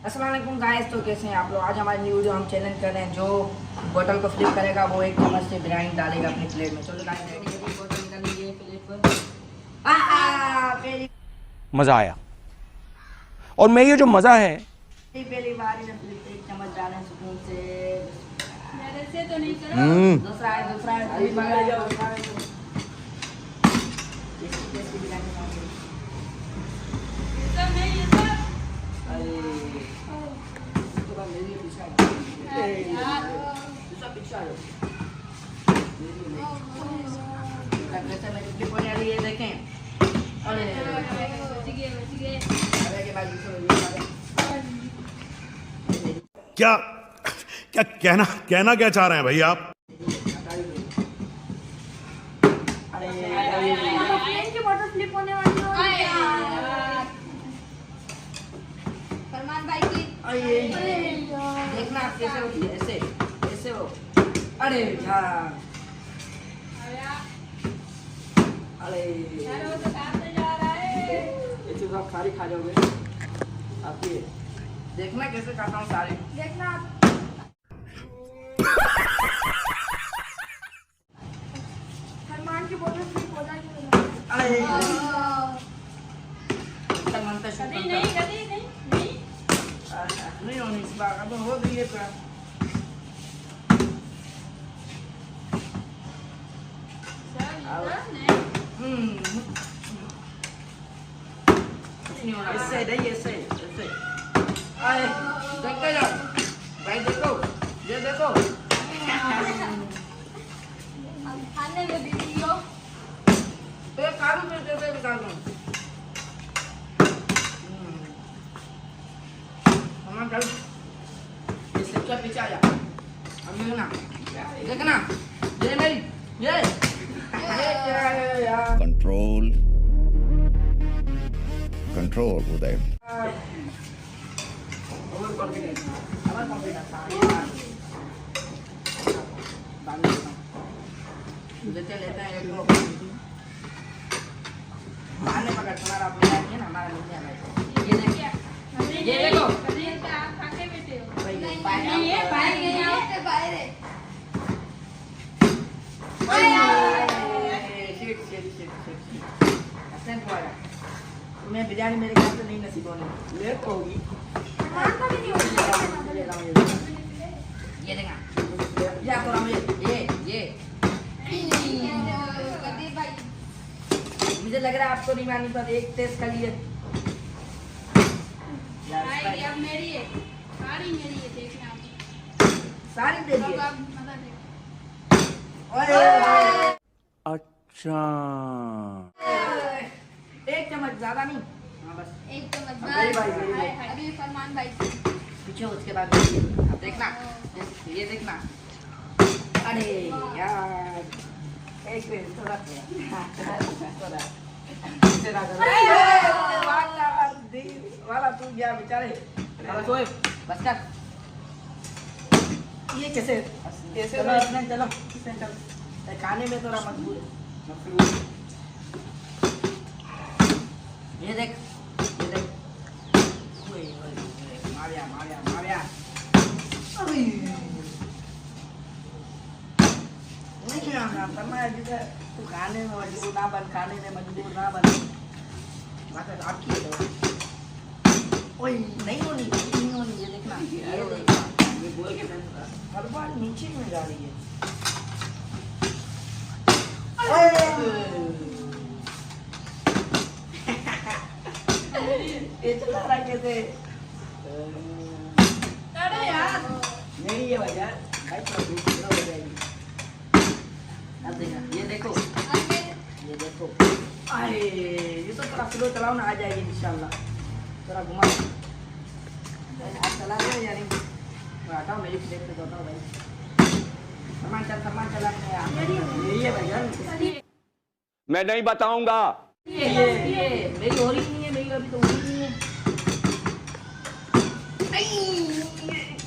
अस्सलाम वालेकुम गाइस, तो कैसे हैं आप लोग। आज हमारी न्यू वीडियो हम चैलेंज कर रहे हैं, जो बोतल को फ्लिप करेगा वो एक चम्मच से बिरयानी डालेगा अपनी प्लेट में। चलो गाइस रेडी है, बोतल निकाल लीजिए प्लेट पर। मजा आया और मैं ये जो मजा है पहली बार में फ्लिप एक चम्मच डालें सुकून से। मेरे से तो नहीं करो। दूसरा है अभी मंगा जाओ। कैसी बिरयानी मांगे? सब नहीं, ये सब अरे इसके बाद मेरी पीछा दूसरा पीछा है। कैसे मेरी क्लिप होने वाली है देखें। अरे बच गए। अरे के बाद दूसरा क्या क्या कहना क्या चाह रहे हैं भाई आप? इनकी बोतल फ्लिप होने वाली है। फरमान भाई की देखना आप कैसे होती है, ऐसे ऐसे हो। अरे यार अरे यार वो तो काटने जा रहा है। ये चीज आप सारी खा जाओगे। आप ये देखना कैसे खाता हूँ सारे। देखना आप। फरमान की बोतल फ्लिप हो जाएगी। अरे मनता शुरू कभी नहीं नहीं होनी इस बार। अब हो गई है पूरा। कुछ नहीं होना, इससे नहीं, ऐसे ऐसे। अरे देखते जाओ भाई, देखो ये देखो। खाने में वीडियो तो ये कारू में कैसे निकाल दूँ? हमारा चल ये सबका पीछे आ जा। अब देखना ये मेरी ये क्या है यार। कंट्रोल उदय। ओवर कॉन्फिडेंस ओवर कॉन्फिडेंस लेते हैं एक को मारने पकड़। तुम्हारा अपना है ना, हमारा नहीं है। ये देखिए, ये देखो पनीर का आप खा के बैठे हो। नहीं ये बाहर गए आपके बाहर है। मैं बिरयानी मेरे घर से नहीं नसीब होनी, लेट होगी। ये देखा या तो हम ये मुझे लग रहा है आपको नहीं मानी, पर एक टेस्ट कर लिए। भाई अब मेरी है, सारी मेरी है, देखना आप। सारी दे दिए। अब मजा देखो। अच्छा एक चम्मच ज्यादा नहीं। हाँ बस एक चम्मच मेरी बारी, मेरी बारी। अभी फरमान भाई पीछे उसके बाद अब देखना ये देखना। अरे यार एक मिनट थोड़ा वाला तू गया बेचारे। सोए बस कर। ये कैसे चलो इसमें चलो खाने में थोड़ा मजबूर है। ये देख मारिया नहीं आना तू खाने में मजबूर ना बन, खाने में मजबूर ना बन। आपकी ओए नहीं होनी, ये देखना ये देखना। ये बोल के हर बार नीचे में जा रही है। ये चला रहा कैसे? अरे यार नहीं ये वजह भाई थोड़ा हो जाएगी। अब देखना ये देखो ये देखो। अरे ये तो थोड़ा स्लो चलाओ ना, आ जाएगी इंशाल्लाह। थोड़ा घुमा आप चला रहे या नहीं? हटाओ मेरी प्लेट पे बताओ भाई। सामान चला मेरी है भैया। मैं नहीं बताऊंगा। ये मेरी हो रही नहीं है, मेरी अभी तो हो रही नहीं है।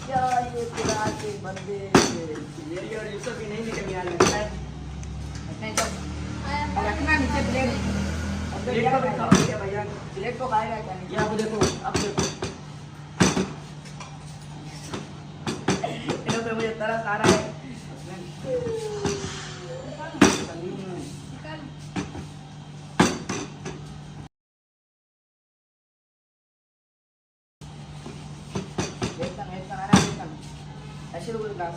क्या ये खुदा के बंदे, मेरी और यूसुफ की नहीं निकल आ लगता है। रखना नीचे प्लेट। प्लेट को खाएगा क्या नहीं? ये आप देखो, अब देखो सारा सारा है। निकाल। ऐसे लोग ग्लास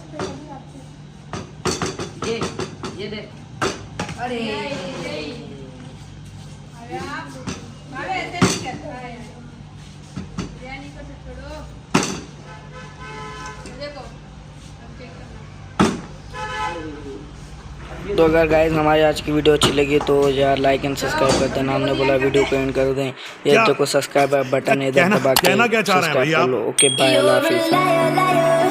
ये दे। अरे अरे आप अरे ऐसे नहीं करता है बिरयानी को तो छोड़ो। देखो अब चेक करना। तो अगर गाइस हमारी आज की वीडियो अच्छी लगी तो यार लाइक एंड सब्सक्राइब कर देना। हमने बोला वीडियो को एंड कर दें, ये देखो सब्सक्राइब बटन इधर दबा के कहना क्या चाह रहे हैं सब्सक्राइब भैया कर लो। ओके बाय, अल्लाह हाफिज़।